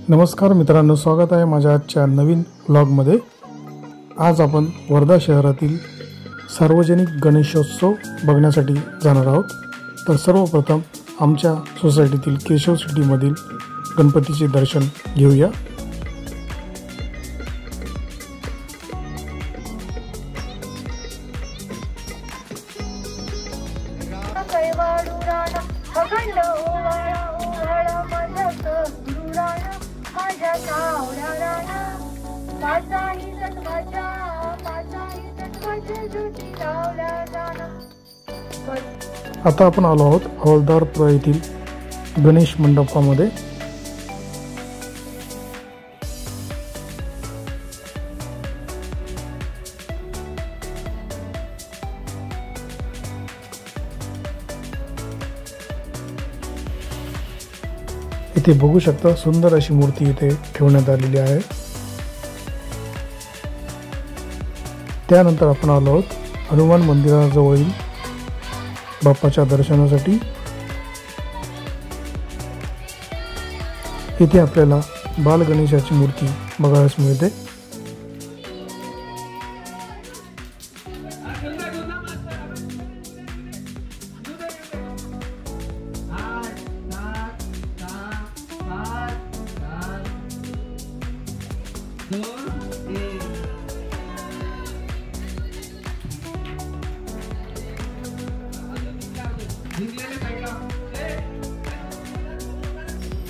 नमस्कार मित्रांनो, स्वागत आहे माझ्या आजच्या नवीन व्लॉगमध्ये। आज आपण वर्धा शहरातील सार्वजनिक गणेशोत्सव बघण्यासाठी जाणार आहोत। तर सर्वप्रथम आमच्या सोसायटीतील केशव सिटीमधील गणपतीचे दर्शन घेऊया। आता आपण आलो आहोत हवालदारपुरा येथील गणेश मंडपामध्ये। इथे बघू शकता सुंदर अशी मूर्ती इथे ठेवण्यात आलेली आहे। त्यानंतर आपण आलो आहोत हनुमान मंदिराजवळील बाप्पाच्या दर्शनासाठी। इथे आपल्याला बाल गणेशाची मूर्ती बघायला मिळते।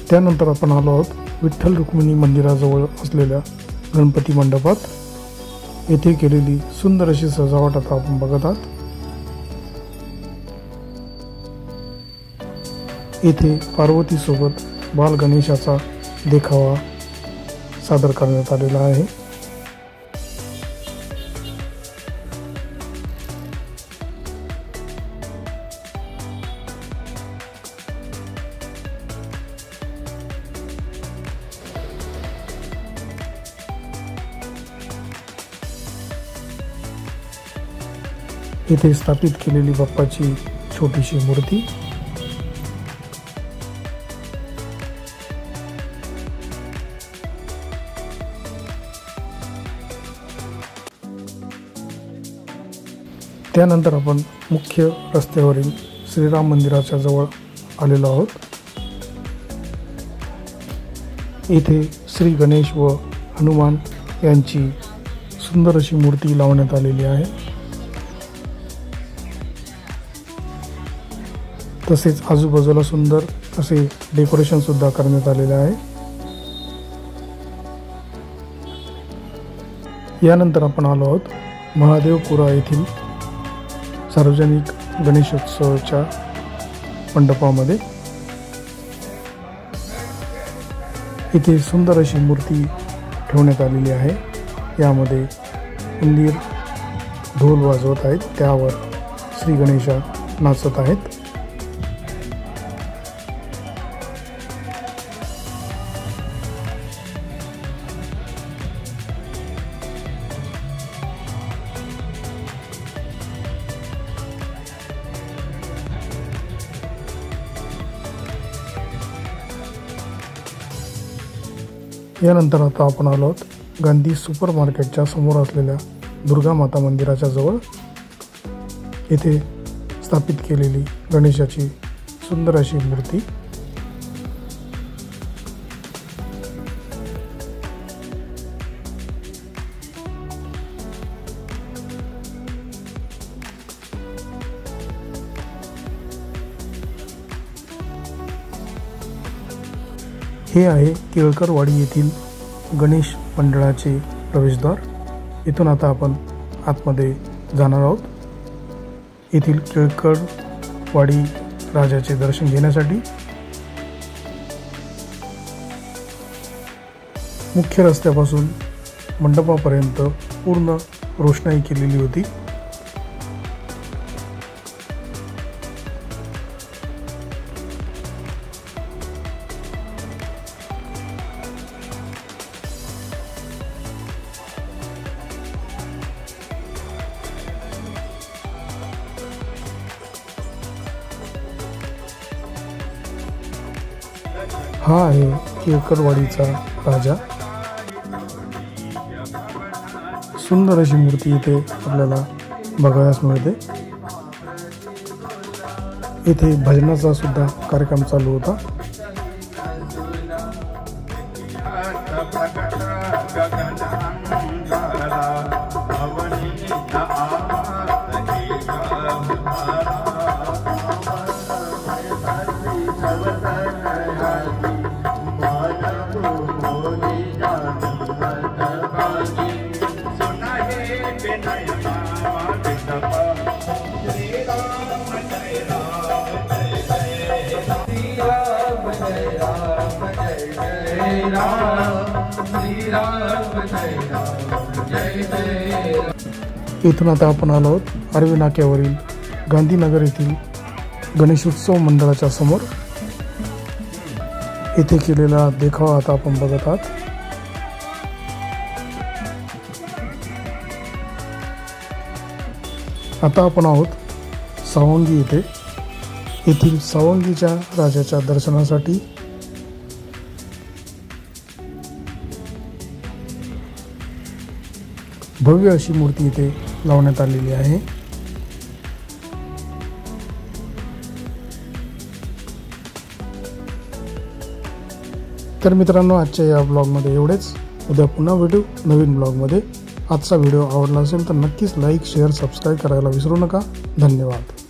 त्यानंतर आपण आलो आहोत विठ्ठल रुक्मिणी मंदिराजवळ असलेल्या गणपती मंडपात। येथे केलेली सुंदर अशी सजावट आता आपण बघत आहात। येथे पार्वती सोबत बाल गणेशाचा देखावा सादर करण्यात आलेला आहे। इथे स्थापित केलेली बाप्पाची छोटीशी मूर्ती। त्यानंतर आपण मुख्य रस्त्यावरील श्रीराम मंदिराच्या जवळ आलेलो आहोत। इथे श्री गणेश व हनुमान यांची सुंदर अशी मूर्ती लावण्यात आलेली आहे। तसेच आजूबाजूला सुंदर असे डेकोरेशन सुद्धा करण्यात आलेले आहे। यानंतर आपण आलो आहोत महादेवपुरा येथील सार्वजनिक गणेशोत्सवाच्या मंडपामध्ये। इथे सुंदर अशी मूर्ती ठेवण्यात आलेली आहे। यामध्ये उंदीर ढोल वाजवत आहेत, त्यावर श्री गणेशा नाचत आहेत। यानंतर आता आपण आलो आहोत गांधी सुपर मार्केटच्या समोर असलेल्या दुर्गा माता मंदिराच्या जवळ। येथे स्थापित केलेली गणेशाची सुंदर अशी मूर्ती। हे आहे केळकरवाडी येथील गणेश मंडळाचे प्रवेशद्वार। इथून आता आपण आतमध्ये जाणार आहोत येथील केळकरवाडी राजाचे दर्शन घेण्यासाठी। मुख्य रस्त्यापासून मंडपापर्यंत पूर्ण रोषणाई केलेली होती। हा आहे केळकरवाडीचा राजा। सुंदर अशी मूर्ती इथे आपल्याला बघायला मिळते। इथे भजनाचा सुद्धा कार्यक्रम चालू होता। इथून आता आपण आलो आहोत आर्वी नाक्यावरील गांधीनगर येथील गणेशोत्सव मंडळाच्या समोर। इथे केलेला देखावा आता आपण बघत आहात। आता आपण आहोत सावंगी येथे। येथील सावंगीच्या राजाच्या दर्शनासाठी भव्य अशी मूर्ती इथे लावण्यात आलेली आहे। तर मित्रांनो, आजच्या या ब्लॉगमध्ये एवढेच। उद्या पुन्हा भेटू नवीन ब्लॉगमध्ये। आजचा व्हिडिओ आवडला असेल तर नक्कीच लाईक, शेअर, सबस्क्राईब करायला विसरू नका। धन्यवाद।